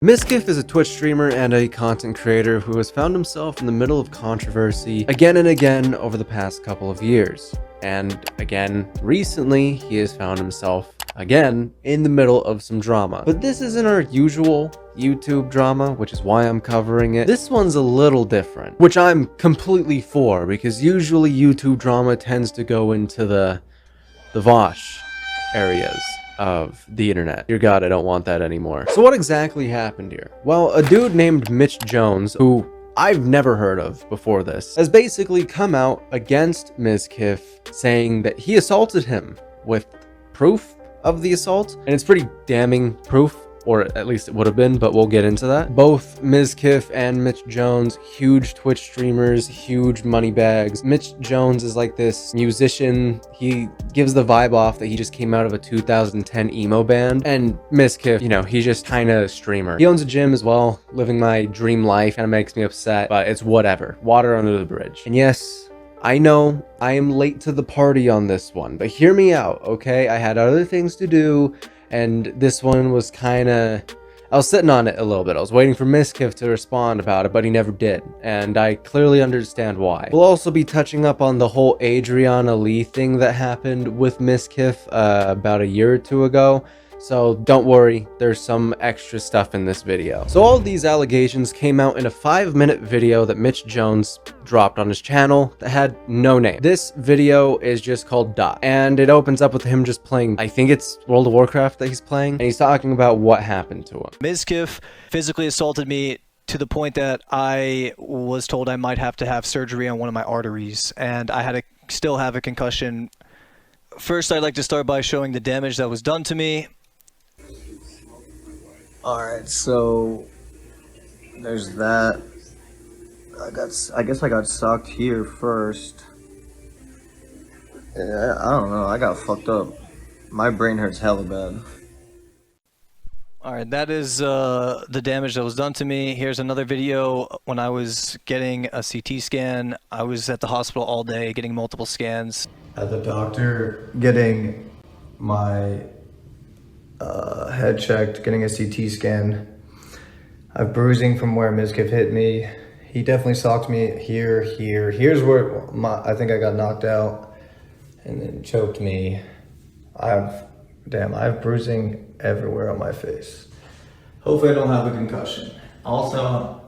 Mizkif is a Twitch streamer and a content creator who has found himself in the middle of controversy again and again over the past couple of years. And again, recently, he has found himself again in the middle of some drama. But this isn't our usual YouTube drama, which is why I'm covering it. This one's a little different, which I'm completely for, because usually YouTube drama tends to go into the Vosh areas of the internet. Dear God, I don't want that anymore. So what exactly happened here? Well, a dude named Mitch Jones, who I've never heard of before this, has basically come out against Mizkif, saying that he assaulted him with proof of the assault. And it's pretty damning proof, or at least it would have been, but we'll get into that. Both Mizkif and Mitch Jones, huge Twitch streamers, huge money bags. Mitch Jones is like this musician. He gives the vibe off that he just came out of a 2010 emo band. And Mizkif, you know, he's just kind of a streamer. He owns a gym as well, living my dream life. Kind of makes me upset, but it's whatever. Water under the bridge. And yes, I know I am late to the party on this one, but hear me out, okay? I had other things to do, and this one was I was sitting on it a little bit. I was waiting for Mizkif to respond about it, but he never did, and I clearly understand why. We'll also be touching up on the whole Adriana Lee thing that happened with Mizkif about a year or two ago. So don't worry, there's some extra stuff in this video. So all of these allegations came out in a 5-minute video that Mitch Jones dropped on his channel that had no name. This video is just called Dot, and it opens up with him just playing, I think it's World of Warcraft that he's playing, and he's talking about what happened to him. Mizkif physically assaulted me to the point that I was told I might have to have surgery on one of my arteries, and I had to still have a concussion. First, I'd like to start by showing the damage that was done to me. Alright, so there's that. I guess I got socked here first. Yeah, I don't know, I got fucked up. My brain hurts hella bad. Alright, that is the damage that was done to me. Here's another video when I was getting a CT scan. I was at the hospital all day getting multiple scans. At the doctor, getting my head checked, getting a CT scan. I have bruising from where Mizkif hit me. He definitely socked me here. Here's where I think I got knocked out and then choked me. I have bruising everywhere on my face. Hopefully I don't have a concussion. Also,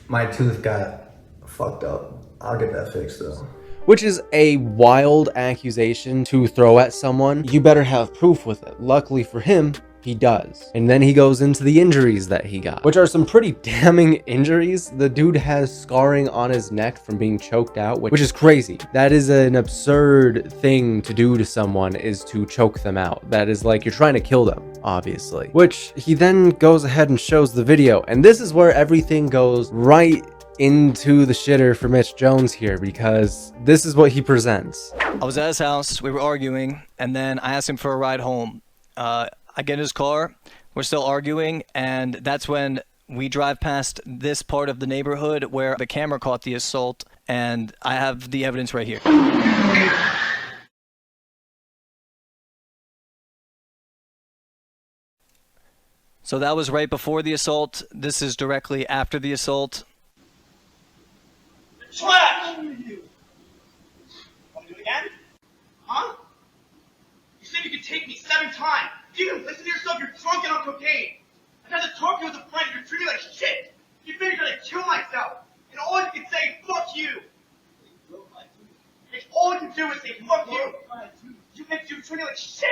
my tooth got fucked up. I'll get that fixed though. Which is a wild accusation to throw at someone. You better have proof with it. Luckily for him, he does. And then he goes into the injuries that he got, which are some pretty damning injuries. The dude has scarring on his neck from being choked out, which is crazy. That is an absurd thing to do to someone, is to choke them out. That is like you're trying to kill them, obviously. Which he then goes ahead and shows the video. And this is where everything goes right into the shitter for Mitch Jones here, because this is what he presents. I was at his house, we were arguing, and then I asked him for a ride home. I get in his car, we're still arguing, and that's when we drive past this part of the neighborhood where the camera caught the assault, and I have the evidence right here. So that was right before the assault. This is directly after the assault. Trash! Want to do it again? Huh? You said you could take me 7 times. You didn't listen to yourself, you're drunk and on cocaine. I tried to talk to you as a friend, you're treating me like shit. You figured I'd kill myself. And all you can say is fuck you. It's all you can do is say fuck you. You treat me like shit.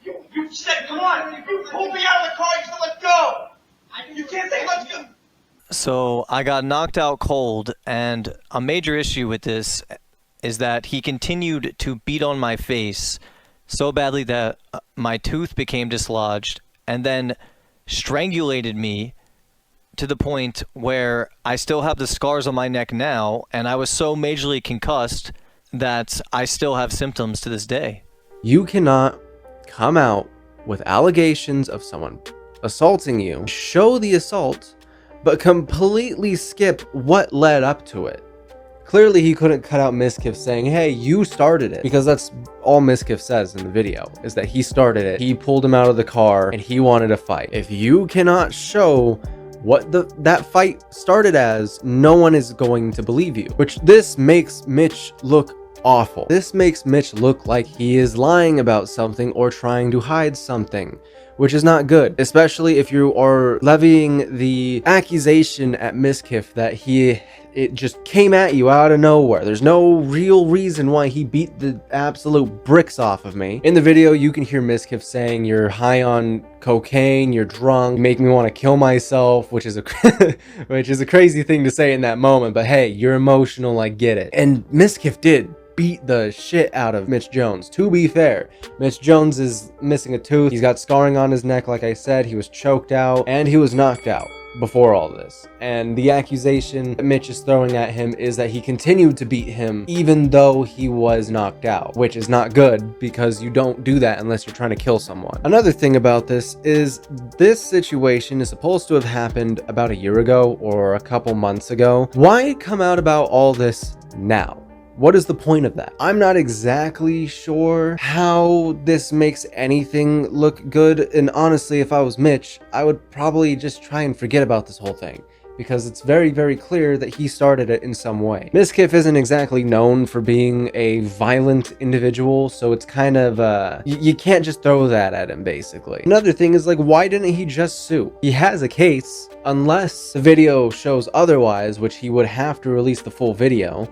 You said come on. You pulled me out of the car, you said let's go. You can't say let's go. So I got knocked out cold, and a major issue with this is that he continued to beat on my face so badly that my tooth became dislodged, and then strangulated me to the point where I still have the scars on my neck now, and I was so majorly concussed that I still have symptoms to this day. You cannot come out with allegations of someone assaulting you, show the assault, but completely skip what led up to it. Clearly, he couldn't cut out Mizkif saying, hey, you started it, because that's all Mizkif says in the video, is that he started it, he pulled him out of the car, and he wanted a fight. If you cannot show what that fight started as, no one is going to believe you, which this makes Mitch look awful. This makes Mitch look like he is lying about something or trying to hide something, which is not good, especially if you are levying the accusation at Mizkif that it just came at you out of nowhere. There's no real reason why he beat the absolute bricks off of me. In the video, you can hear Mizkif saying, you're high on cocaine, you're drunk, you make me want to kill myself, which is a crazy thing to say in that moment, but hey, you're emotional, I get it. And Mizkif did beat the shit out of Mitch Jones. To be fair, Mitch Jones is missing a tooth. He's got scarring on his neck, like I said. He was choked out, and he was knocked out before all this. And the accusation that Mitch is throwing at him is that he continued to beat him even though he was knocked out, which is not good because you don't do that unless you're trying to kill someone. Another thing about this is this situation is supposed to have happened about a year ago or a couple months ago. Why come out about all this now? What is the point of that? I'm not exactly sure how this makes anything look good, and honestly, if I was Mitch, I would probably just try and forget about this whole thing, because it's very, very clear that he started it in some way. Mizkif isn't exactly known for being a violent individual, so it's kind of, you can't just throw that at him, basically. Another thing is, like, why didn't he just sue? He has a case, unless the video shows otherwise, which he would have to release the full video.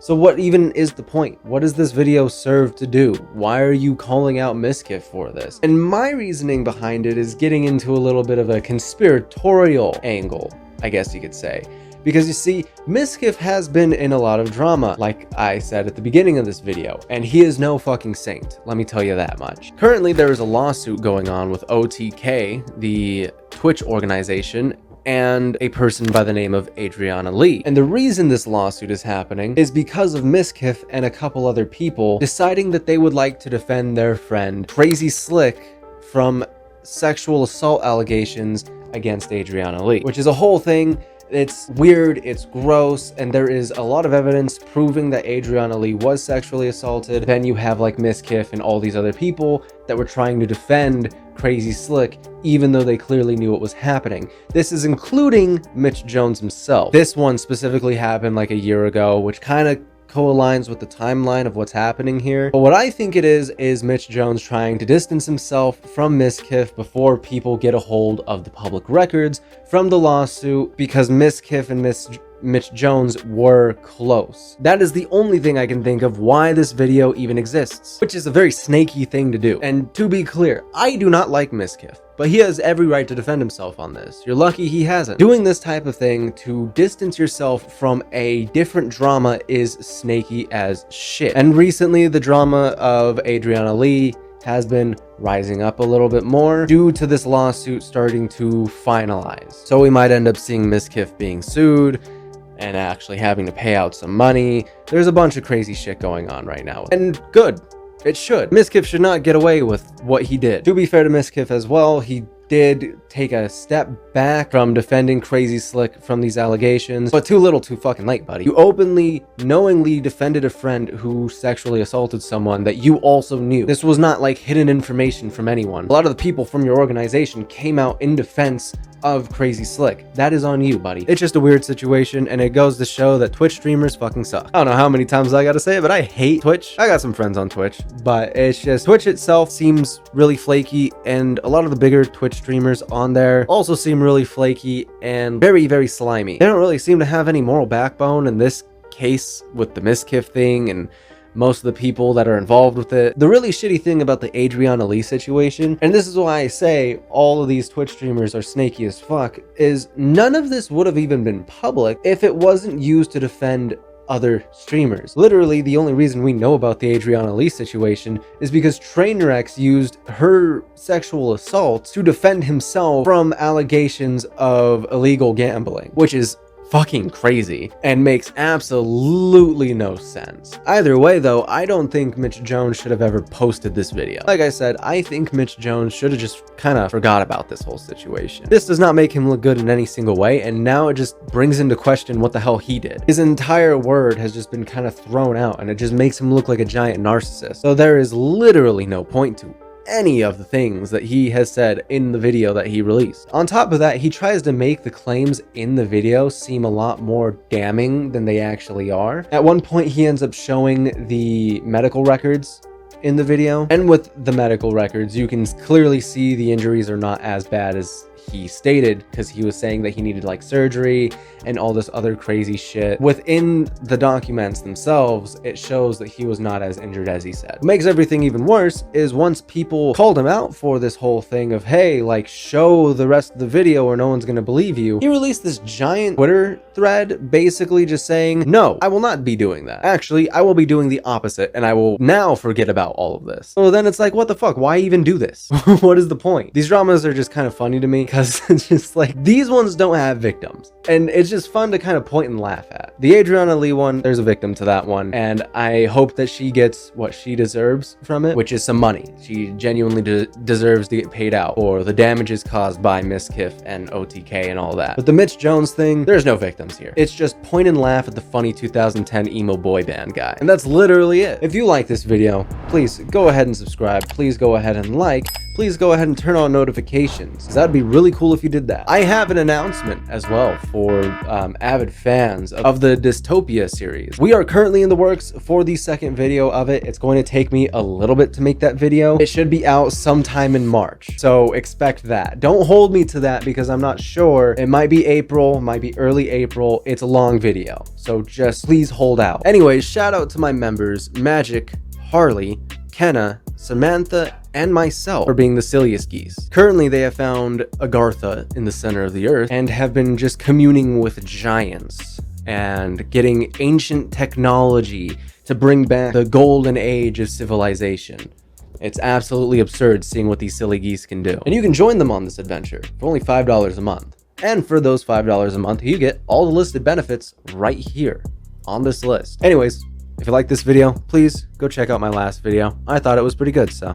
So what even is the point? What does this video serve to do? Why are you calling out Mizkif for this? And my reasoning behind it is getting into a little bit of a conspiratorial angle, I guess you could say. Because you see, Mizkif has been in a lot of drama, like I said at the beginning of this video, and he is no fucking saint, let me tell you that much. Currently, there is a lawsuit going on with OTK, the Twitch organization, and a person by the name of Adriana Lee. And the reason this lawsuit is happening is because of Mizkif and a couple other people deciding that they would like to defend their friend Crazy Slick from sexual assault allegations against Adriana Lee, which is a whole thing. It's weird, it's gross, and there is a lot of evidence proving that Adriana Lee was sexually assaulted. Then you have like Mizkif and all these other people that were trying to defend Crazy Slick, even though they clearly knew what was happening. This is including Mitch Jones himself. This one specifically happened like a year ago, which kind of co-aligns with the timeline of what's happening here. But what I think it is Mitch Jones trying to distance himself from Mizkif before people get a hold of the public records from the lawsuit, because Mizkif and Mitch Jones were close. That is the only thing I can think of why this video even exists, which is a very snaky thing to do. And to be clear, I do not like Mizkif, but he has every right to defend himself on this. You're lucky he hasn't. Doing this type of thing to distance yourself from a different drama is snaky as shit. And recently, the drama of Adriana Lee has been rising up a little bit more due to this lawsuit starting to finalize. So we might end up seeing Mizkif being sued and actually having to pay out some money. There's a bunch of crazy shit going on right now. And good. It should. Mizkif should not get away with what he did. To be fair to Mizkif as well, he did take a step back from defending Crazy Slick from these allegations, but too little too fucking late, buddy. You openly, knowingly defended a friend who sexually assaulted someone that you also knew. This was not like hidden information from anyone. A lot of the people from your organization came out in defense of Crazy Slick. That is on you, buddy. It's just a weird situation, and it goes to show that Twitch streamers fucking suck. I don't know how many times I gotta say it, but I hate Twitch. I got some friends on Twitch, but it's just Twitch itself seems really flaky, and a lot of the bigger Twitch streamers on there also seem really flaky and very, very slimy. They don't really seem to have any moral backbone in this case with the Mizkif thing and most of the people that are involved with it. The really shitty thing about the Adriana Lee situation, and this is why I say all of these Twitch streamers are snaky as fuck, is none of this would have even been public if it wasn't used to defend other streamers. Literally, the only reason we know about the Adriana Lee situation is because Trainwreck used her sexual assault to defend himself from allegations of illegal gambling, which is fucking crazy and makes absolutely no sense. Either way though, I don't think Mitch Jones should have ever posted this video. Like I said, I think Mitch Jones should have just kind of forgot about this whole situation. This does not make him look good in any single way, and now it just brings into question what the hell he did. His entire word has just been kind of thrown out, and it just makes him look like a giant narcissist. So there is literally no point to any of the things that he has said in the video that he released. On top of that, he tries to make the claims in the video seem a lot more damning than they actually are. At one point, he ends up showing the medical records in the video, and with the medical records, you can clearly see the injuries are not as bad as he stated, because he was saying that he needed like surgery and all this other crazy shit. Within the documents themselves, it shows that he was not as injured as he said. What makes everything even worse is once people called him out for this whole thing of, hey, like, show the rest of the video or no one's gonna believe you, he released this giant Twitter thread basically just saying, no, I will not be doing that. Actually, I will be doing the opposite, and I will now forget about all of this. So then it's like, what the fuck? Why even do this? What is the point? These dramas are just kind of funny to me, because it's just like, these ones don't have victims, and it's just fun to kind of point and laugh at. The Adriana Lee one, there's a victim to that one, and I hope that she gets what she deserves from it, which is some money. She genuinely deserves to get paid out for the damages caused by Mizkif and OTK and all that. But the Mitch Jones thing, there's no victims here. It's just point and laugh at the funny 2010 emo boy band guy, and that's literally it. If you like this video, please go ahead and subscribe. Please go ahead and like. Please go ahead and turn on notifications, because that'd be really cool if you did that. I have an announcement as well for avid fans of the Dystopia series. We are currently in the works for the second video of it. It's going to take me a little bit to make that video. It should be out sometime in March, so expect that. Don't hold me to that, because I'm not sure. It might be April, might be early April. It's a long video, so just please hold out. Anyways, shout out to my members, Magic, Harley, Kenna, Samantha, and myself for being the silliest geese. Currently, they have found Agartha in the center of the earth and have been just communing with giants and getting ancient technology to bring back the golden age of civilization. It's absolutely absurd seeing what these silly geese can do. And you can join them on this adventure for only $5 a month. And for those $5 a month, you get all the listed benefits right here on this list. Anyways, if you like this video, please go check out my last video. I thought it was pretty good, so.